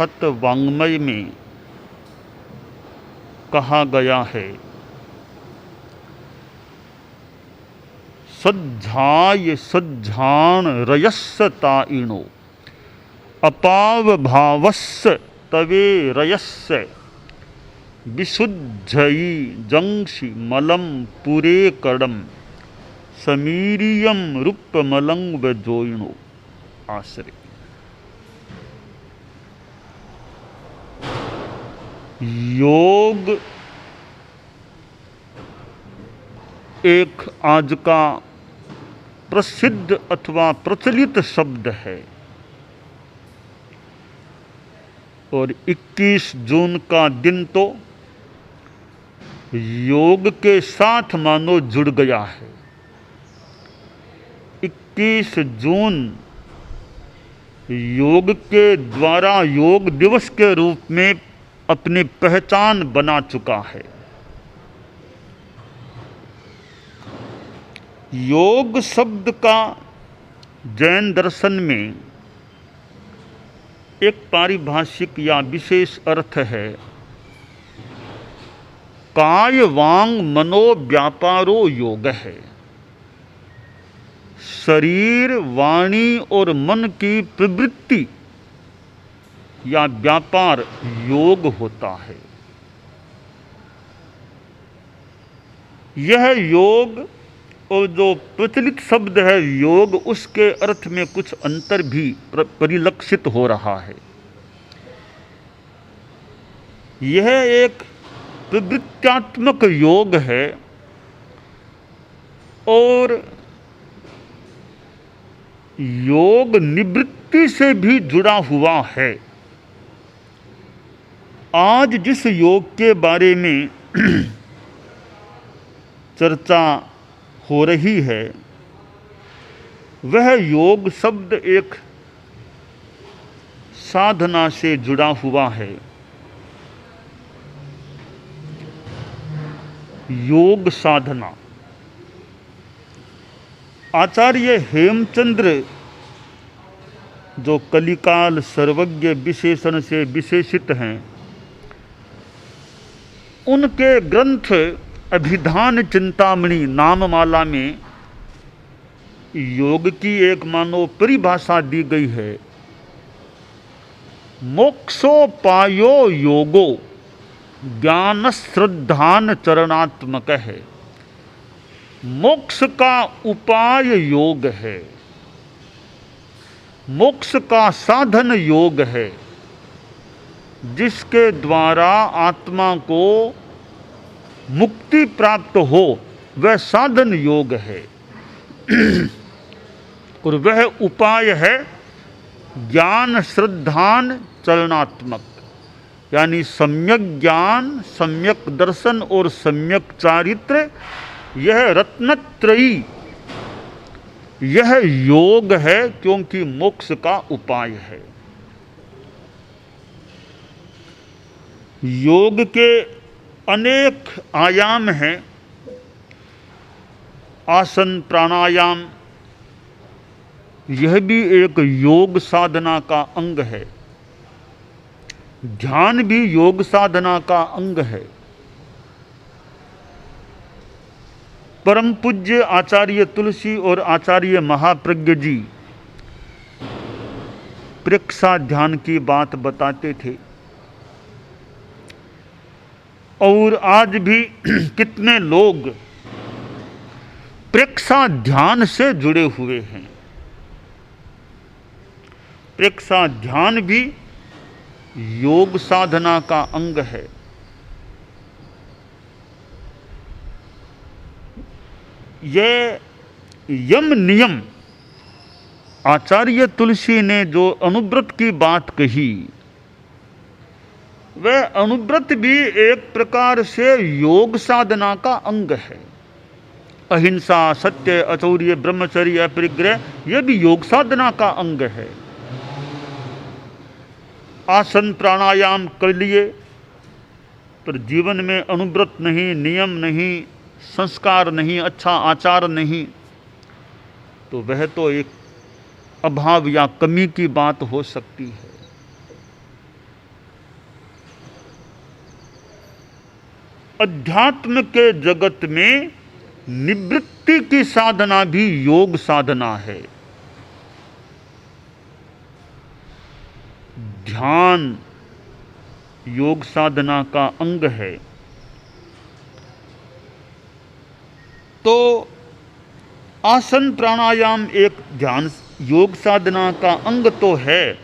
महत वाङ्मय में कहा गया है, सज्झाय सज्झाण रयस्सताइणो अपाव भावस्स तवे रयस्य विशुद्धयी जंक्षि मलम पुरे कड़म समीरियम रूपमलंग जोइणो। आश्रय। योग एक आज का प्रसिद्ध अथवा प्रचलित शब्द है और 21 जून का दिन तो योग के साथ मानो जुड़ गया है। 21 जून योग के द्वारा योग दिवस के रूप में अपनी पहचान बना चुका है। योग शब्द का जैन दर्शन में एक पारिभाषिक या विशेष अर्थ है, काय वांग मनो व्यापारो योग है। शरीर, वाणी और मन की प्रवृत्ति या व्यापार योग होता है। यह योग और जो प्रचलित शब्द है योग, उसके अर्थ में कुछ अंतर भी परिलक्षित हो रहा है। यह एक प्रवृत्त्यात्मक योग है और योग निवृत्ति से भी जुड़ा हुआ है। आज जिस योग के बारे में चर्चा हो रही है, वह योग शब्द एक साधना से जुड़ा हुआ है। योग साधना। आचार्य हेमचंद्र जो कलिकाल सर्वज्ञ विशेषण से विशेषित हैं, उनके ग्रंथ अभिधान चिंतामणि नाममाला में योग की एक मानो परिभाषा दी गई है, मोक्षोपायो योगो ज्ञान श्रद्धान चरणात्मक है। मोक्ष का उपाय योग है, मोक्ष का साधन योग है, जिसके द्वारा आत्मा को मुक्ति प्राप्त हो, वह साधन योग है। और वह उपाय है ज्ञान श्रद्धान चरणात्मक, यानी सम्यक ज्ञान, सम्यक दर्शन और सम्यक चारित्र, यह रत्नत्रयी, यह योग है, क्योंकि मोक्ष का उपाय है। योग के अनेक आयाम हैं। आसन प्राणायाम, यह भी एक योग साधना का अंग है। ध्यान भी योग साधना का अंग है। परम पूज्य आचार्य तुलसी और आचार्य महाप्रज्ञ जी प्रेक्षा ध्यान की बात बताते थे और आज भी कितने लोग प्रेक्षा ध्यान से जुड़े हुए हैं। प्रेक्षा ध्यान भी योग साधना का अंग है। यह यम नियम आचार्य तुलसी ने जो अनुव्रत की बात कही, वह अनुव्रत भी एक प्रकार से योग साधना का अंग है। अहिंसा, सत्य, अचौर्य, ब्रह्मचर्य, अपरिग्रह, यह भी योग साधना का अंग है। आसन प्राणायाम कर लिए पर जीवन में अनुव्रत नहीं, नियम नहीं, संस्कार नहीं, अच्छा आचार नहीं, तो वह तो एक अभाव या कमी की बात हो सकती है। अध्यात्म के जगत में निवृत्ति की साधना भी योग साधना है। ध्यान योग साधना का अंग है। तो आसन प्राणायाम एक ध्यान योग साधना का अंग तो है,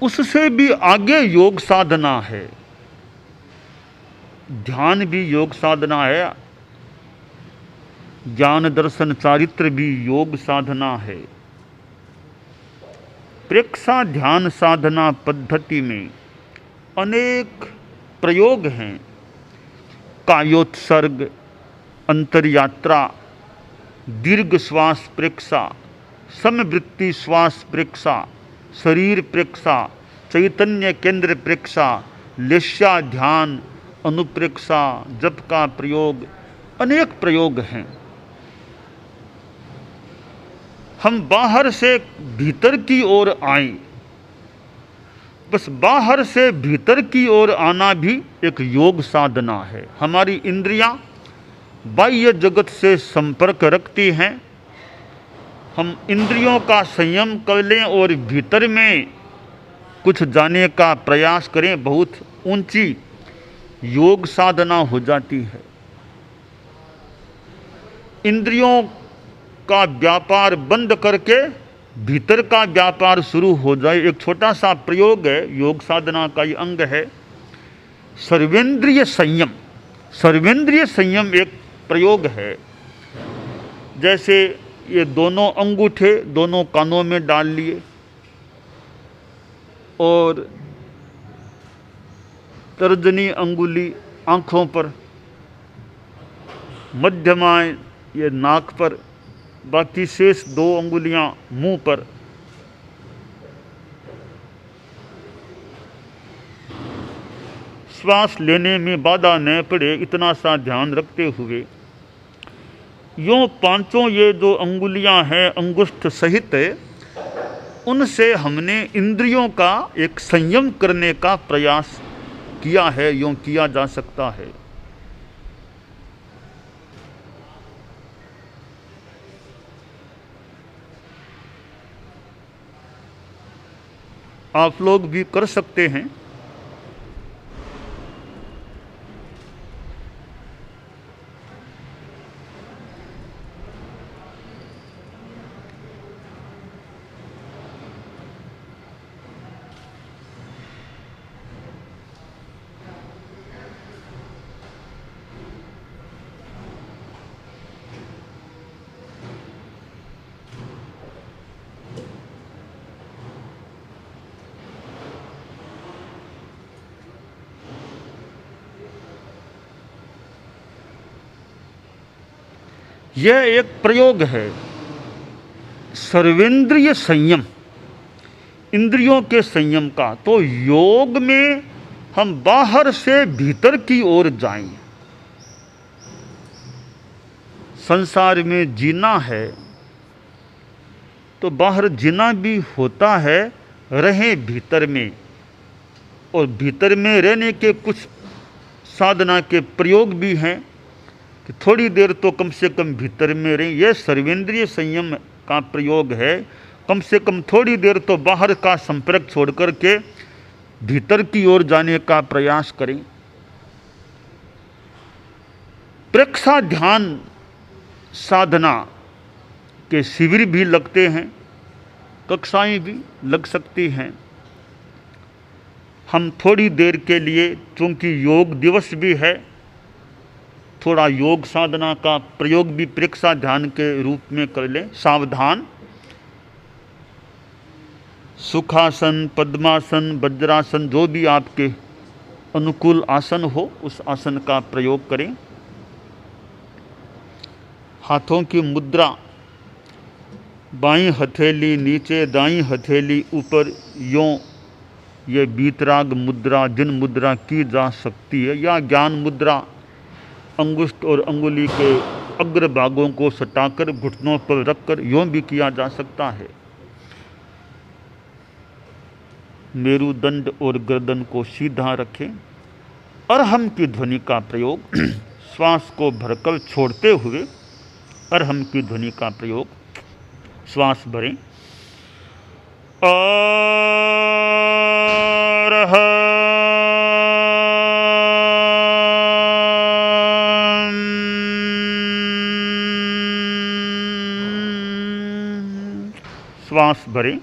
उससे भी आगे योग साधना है। ध्यान भी योग साधना है, ज्ञान दर्शन चारित्र भी योग साधना है। प्रेक्षा ध्यान साधना पद्धति में अनेक प्रयोग हैं। कायोत्सर्ग, अंतर्यात्रा, दीर्घ श्वास प्रेक्षा, समवृत्ति श्वास प्रेक्षा, शरीर प्रेक्षा, चैतन्य केंद्र प्रेक्षा, लेस्या ध्यान, अनुप्रेक्षा, जप का प्रयोग, अनेक प्रयोग हैं। हम बाहर से भीतर की ओर आए, बस बाहर से भीतर की ओर आना भी एक योग साधना है। हमारी इंद्रियां बाह्य जगत से संपर्क रखती हैं। हम इंद्रियों का संयम कर लें और भीतर में कुछ जाने का प्रयास करें, बहुत ऊंची योग साधना हो जाती है। इंद्रियों का व्यापार बंद करके भीतर का व्यापार शुरू हो जाए, एक छोटा सा प्रयोग है, योग साधना का ही अंग है। सर्वेंद्रिय संयम, सर्वेंद्रिय संयम एक प्रयोग है। जैसे ये दोनों अंगूठे दोनों कानों में डाल लिए और तर्जनी अंगुली आँखों पर, मध्यमा ये नाक पर, बाकी शेष दो अंगुलियां मुंह पर। श्वास लेने में बाधा न पड़े, इतना सा ध्यान रखते हुए यों पांचों ये जो अंगुलियां हैं अंगुष्ठ सहित, उनसे हमने इंद्रियों का एक संयम करने का प्रयास किया है। यों किया जा सकता है। आप लोग भी कर सकते हैं। यह एक प्रयोग है, सर्वेंद्रिय संयम, इंद्रियों के संयम का। तो योग में हम बाहर से भीतर की ओर जाएं। संसार में जीना है तो बाहर जीना भी होता है, रहें भीतर में। और भीतर में रहने के कुछ साधना के प्रयोग भी हैं कि थोड़ी देर तो कम से कम भीतर में रहें। यह सर्वेंद्रिय संयम का प्रयोग है। कम से कम थोड़ी देर तो बाहर का संपर्क छोड़ कर के भीतर की ओर जाने का प्रयास करें। प्रेक्षा ध्यान साधना के शिविर भी लगते हैं, कक्षाएं भी लग सकती हैं। हम थोड़ी देर के लिए, चूँकि योग दिवस भी है, थोड़ा योग साधना का प्रयोग भी प्रेक्षा ध्यान के रूप में कर लें। सावधान, सुखासन, पद्मासन, वज्रासन, जो भी आपके अनुकूल आसन हो उस आसन का प्रयोग करें। हाथों की मुद्रा, बाईं हथेली नीचे, दाईं हथेली ऊपर, यों ये वीतराग मुद्रा, जिन मुद्रा की जा सकती है, या ज्ञान मुद्रा, अंगुष्ठ और अंगुली के अग्र भागों को सटाकर घुटनों पर रखकर यों भी किया जा सकता है। मेरुदंड और गर्दन को सीधा रखें। अर्हम की ध्वनि का प्रयोग श्वास को भरकर छोड़ते हुए अर्हम की ध्वनि का प्रयोग, श्वास भरें। श्वास भरें।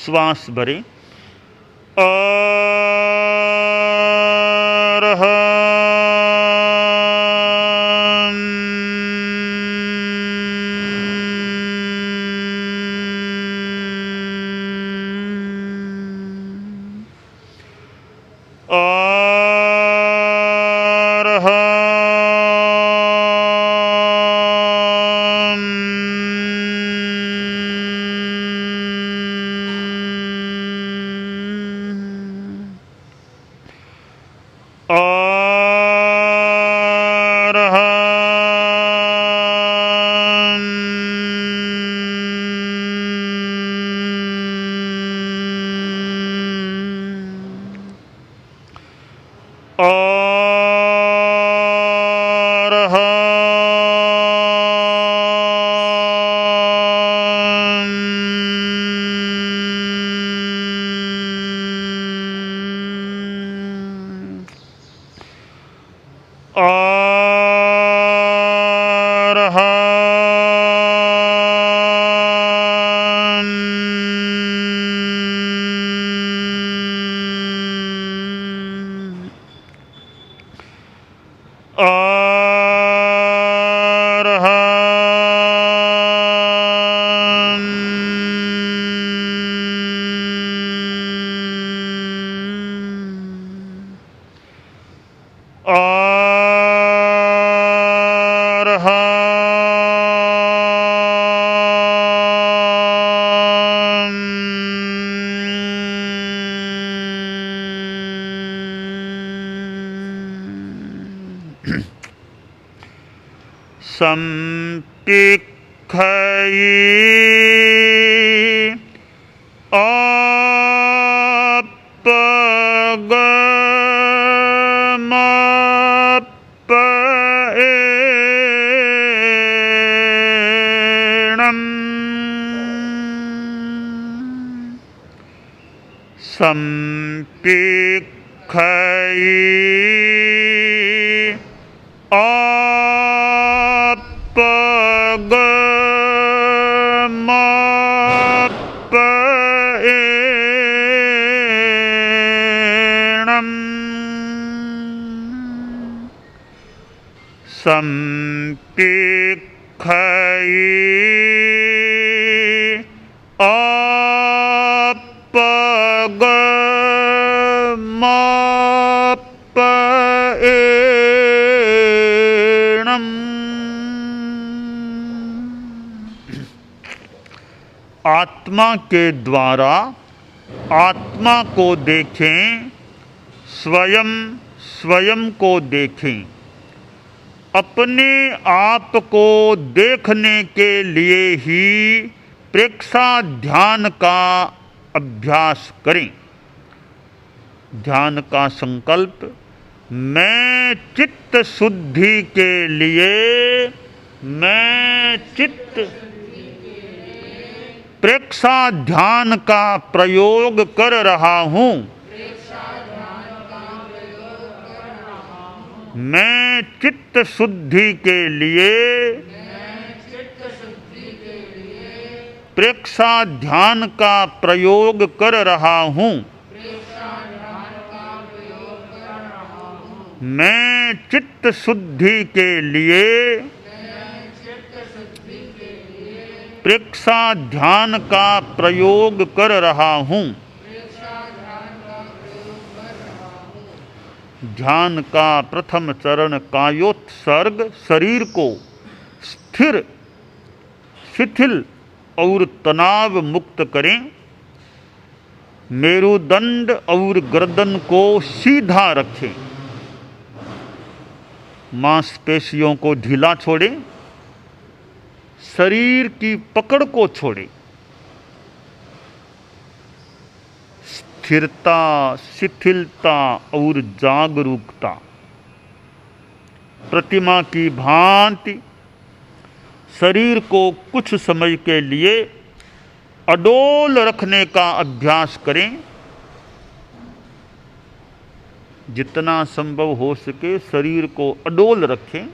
श्वास भरें। संतिखयि अपगमपएणम् संतिखयि अपगमपएणम् संतिखयि अपगमपएणम्। आत्मा के द्वारा आत्मा को देखें, स्वयं स्वयं को देखें। अपने आप को देखने के लिए ही प्रेक्षा ध्यान का अभ्यास करें। ध्यान का संकल्प मैं चित्त शुद्धि के लिए, मैं चित्त प्रेक्षा ध्यान का प्रयोग कर रहा हूँ। मैं चित्त शुद्धि के लिए प्रेक्षा ध्यान का प्रयोग कर रहा हूँ। मैं चित्त शुद्धि के लिए प्रेक्षा ध्यान का प्रयोग कर रहा हूँ। ध्यान का प्रथम चरण कायोत्सर्ग शरीर को स्थिर, शिथिल और तनाव मुक्त करें। मेरुदंड और गर्दन को सीधा रखें, मांसपेशियों को ढीला छोड़े, शरीर की पकड़ को छोड़े, स्थिरता, शिथिलता और जागरूकता, प्रतिमा की भांति शरीर को कुछ समय के लिए अडोल रखने का अभ्यास करें। जितना संभव हो सके शरीर को अडोल रखें।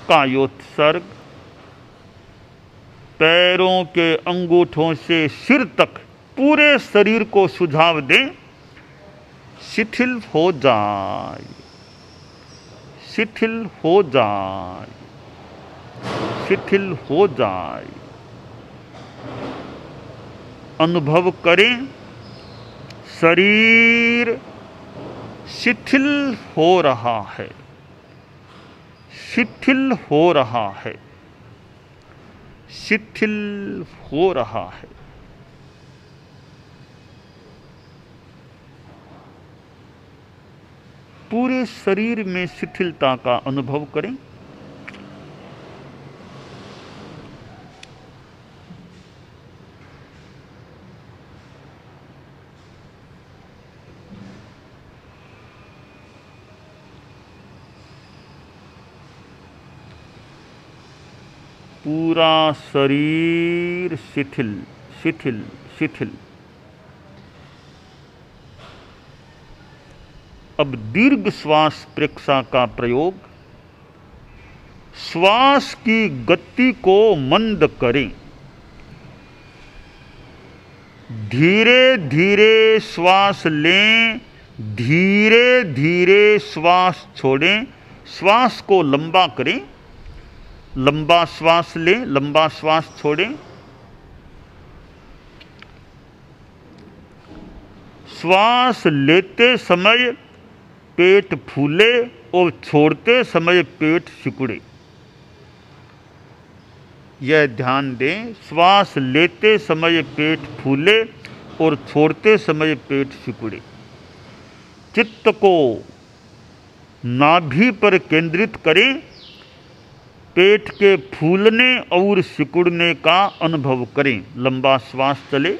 कायोत्सर्ग, पैरों के अंगूठों से सिर तक पूरे शरीर को सुझाव दें, शिथिल हो जाए, शिथिल हो जाए, शिथिल हो जाए। अनुभव करें शरीर शिथिल हो रहा है, शिथिल हो रहा है, शिथिल हो रहा है। पूरे शरीर में शिथिलता का अनुभव करें। पूरा शरीर शिथिल, शिथिल, शिथिल। अब दीर्घ श्वास प्रेक्षा का प्रयोग। श्वास की गति को मंद करें, धीरे धीरे श्वास लें, धीरे धीरे श्वास छोड़ें। श्वास को लंबा करें, लंबा श्वास लें, लंबा श्वास छोड़ें। श्वास लेते समय पेट फूले और छोड़ते समय पेट सिकुड़े, यह ध्यान दें। श्वास लेते समय पेट फूले और छोड़ते समय पेट सिकुड़े। चित्त को नाभि पर केंद्रित करें, पेट के फूलने और सिकुड़ने का अनुभव करें। लंबा श्वास चले।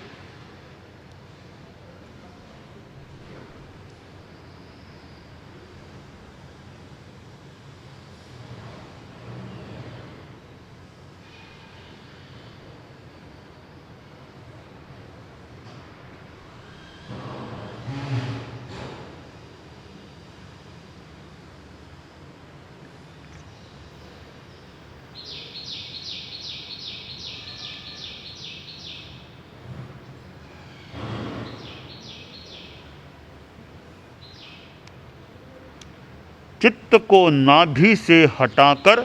चित्त को नाभि से हटाकर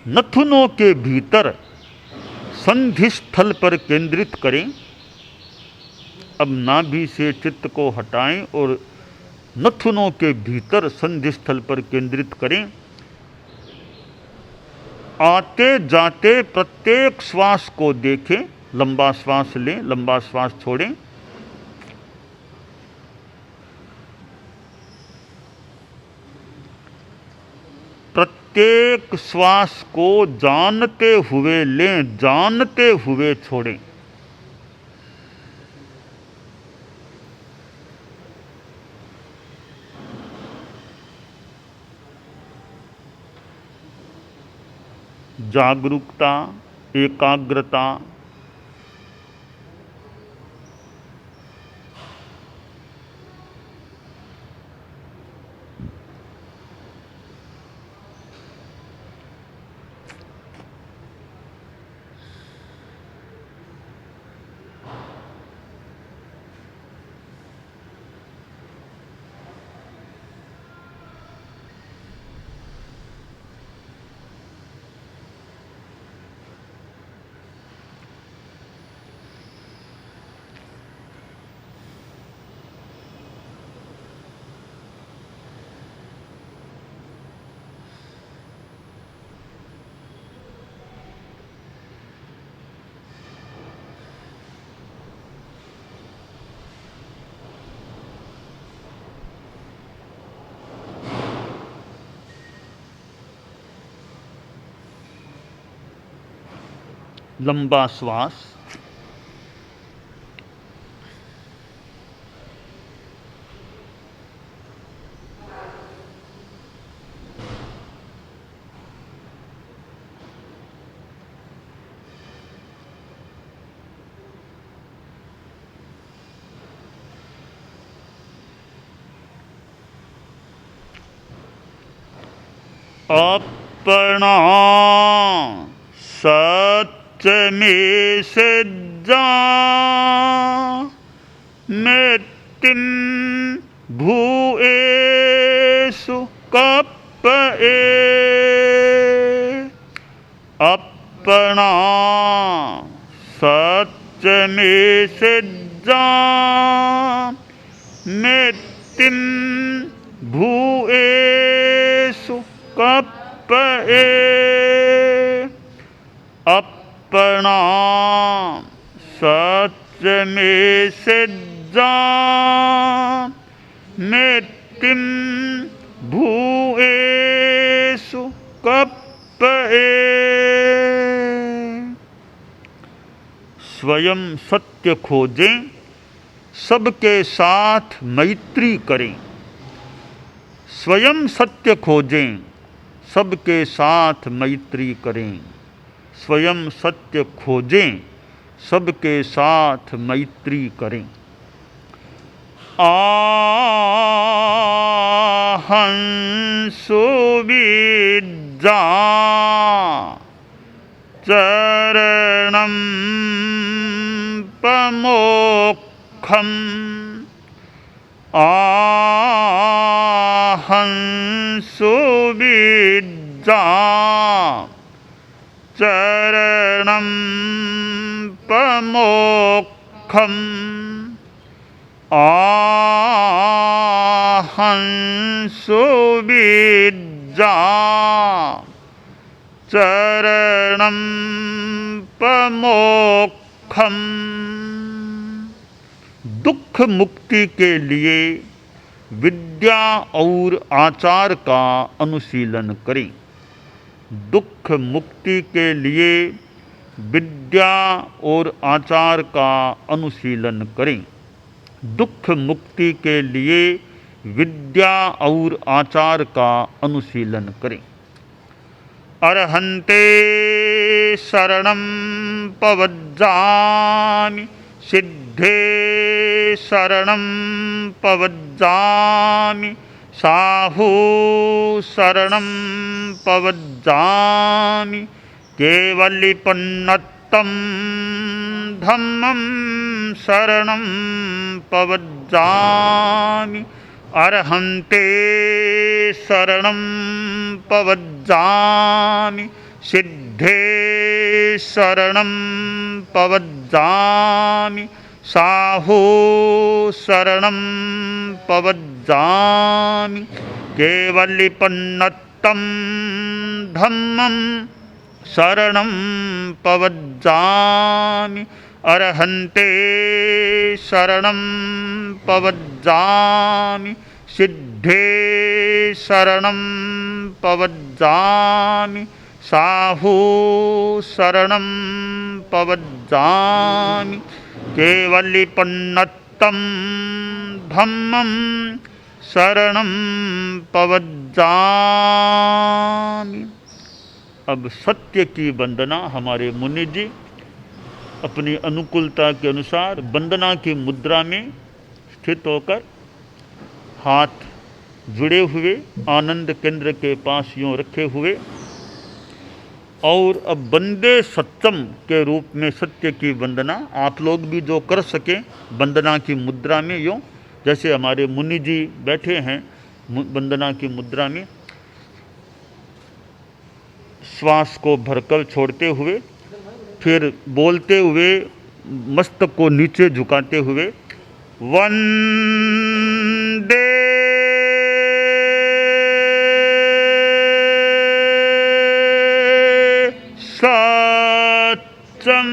नथुनों के भीतर संधि स्थल पर केंद्रित करें। अब नाभि से चित्त को हटाएं और नथुनों के भीतर संधि स्थल पर केंद्रित करें। आते जाते प्रत्येक श्वास को देखें। लंबा श्वास लें, लंबा श्वास छोड़ें। प्रत्येक श्वास को जानते हुए लें, जानते हुए छोड़ें। जागरूकता, एकाग्रता, लंबा श्वास। अपना सत्य में सिद्धा मृत्युम भूएषु कप्पये। अपना सत्य में सिद्धा मृत्युम भूएषु कप्पये। अपना सत्य में सिद्धा मृत्युम भूएषु कप्पये। स्वयं सत्य खोजें, सबके साथ मैत्री करें। स्वयं सत्य खोजें, सबके साथ मैत्री करें। स्वयं सत्य खोजें, सबके साथ मैत्री करें। आहंसु विद्या चरणं पमोक्षम्। आहंसु विद्या चरणं पमोक्षम्। आहंसु विद्या चरणं पमोक्षम्। दुख मुक्ति के लिए विद्या और आचार का अनुशीलन करें। दुख मुक्ति के लिए विद्या और आचार का अनुशीलन करें। दुख मुक्ति के लिए विद्या और आचार का अनुशीलन करें। अर्हन्ते शरणं पवज्जामि सिद्धे शरणं पवज्जामि साहू शरणं पवज्जामि केवलिपन्नत्तं धम्मं शरणं पवज्जामि। अर्हन्ते शरणं पवज्जामि सिद्धे शरणं पवज्जामि साहू शरणं पवज्जामि केवलिपन्नत्तं धम्मं शरणं पवज्जामि। अर्हन्ते शरणं पवज्जामि सिद्धे शरणं पवज्जामि साहू शरणं पवज्जामि केवलिपन्नत्तं धम्मं शरणं पवज्जामि। अब सत्य की वंदना हमारे मुनि जी अपनी अनुकूलता के अनुसार वंदना की मुद्रा में स्थित होकर हाथ जुड़े हुए आनंद केंद्र के पास यूँ रखे हुए और अब वंदे सत्यम के रूप में सत्य की वंदना आप लोग भी जो कर सकें वंदना की मुद्रा में यूँ जैसे हमारे मुनि जी बैठे हैं वंदना की मुद्रा में श्वास को भरकर छोड़ते हुए फिर बोलते हुए मस्तक को नीचे झुकाते हुए वंदे सत्यम।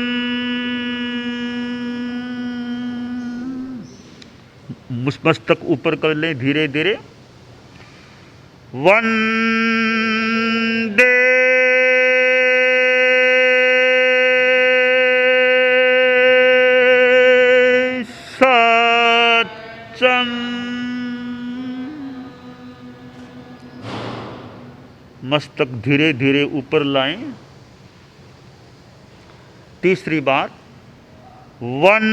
मस्तक ऊपर कर लें धीरे धीरे। वंदे मस्तक धीरे धीरे ऊपर लाएं। तीसरी बार वंदे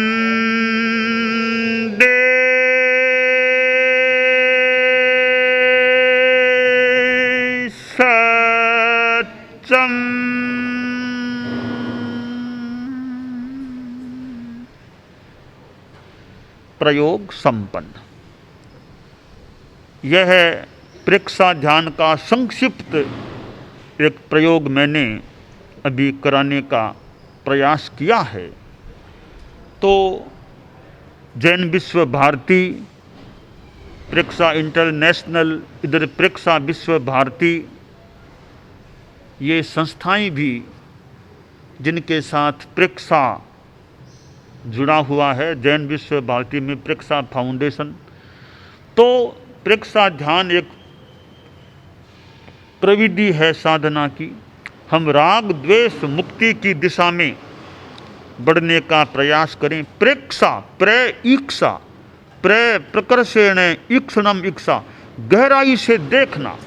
सत्यम। प्रयोग संपन्न। यह प्रेक्षा ध्यान का संक्षिप्त एक प्रयोग मैंने अभी कराने का प्रयास किया है। तो जैन विश्व भारती, प्रेक्षा इंटरनेशनल, इधर प्रेक्षा विश्व भारती, ये संस्थाएं भी जिनके साथ प्रेक्षा जुड़ा हुआ है, जैन विश्व भारती में प्रेक्षा फाउंडेशन। तो प्रेक्षा ध्यान एक प्रविधि है साधना की। हम राग द्वेष मुक्ति की दिशा में बढ़ने का प्रयास करें। प्रेक्षा ईक्षा, प्रकर्षेण ईक्षणम ईक्षा, गहराई से देखना,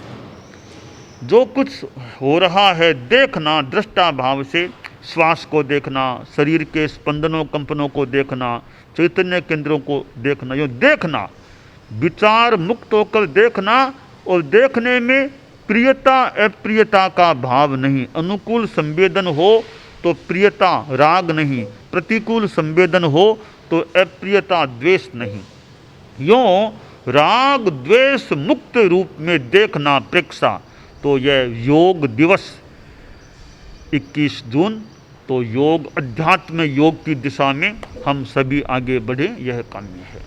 जो कुछ हो रहा है देखना, दृष्टा भाव से श्वास को देखना, शरीर के स्पंदनों कंपनों को देखना, चैतन्य केंद्रों को देखना, यो देखना, विचार मुक्त होकर देखना। और देखने में प्रियता अप्रियता का भाव नहीं। अनुकूल संवेदन हो तो प्रियता राग नहीं, प्रतिकूल संवेदन हो तो अप्रियता द्वेष नहीं। यों राग द्वेष मुक्त रूप में देखना प्रेक्षा। तो यह योग दिवस 21 जून, तो योग, अध्यात्म योग की दिशा में हम सभी आगे बढ़े, यह काम्य है।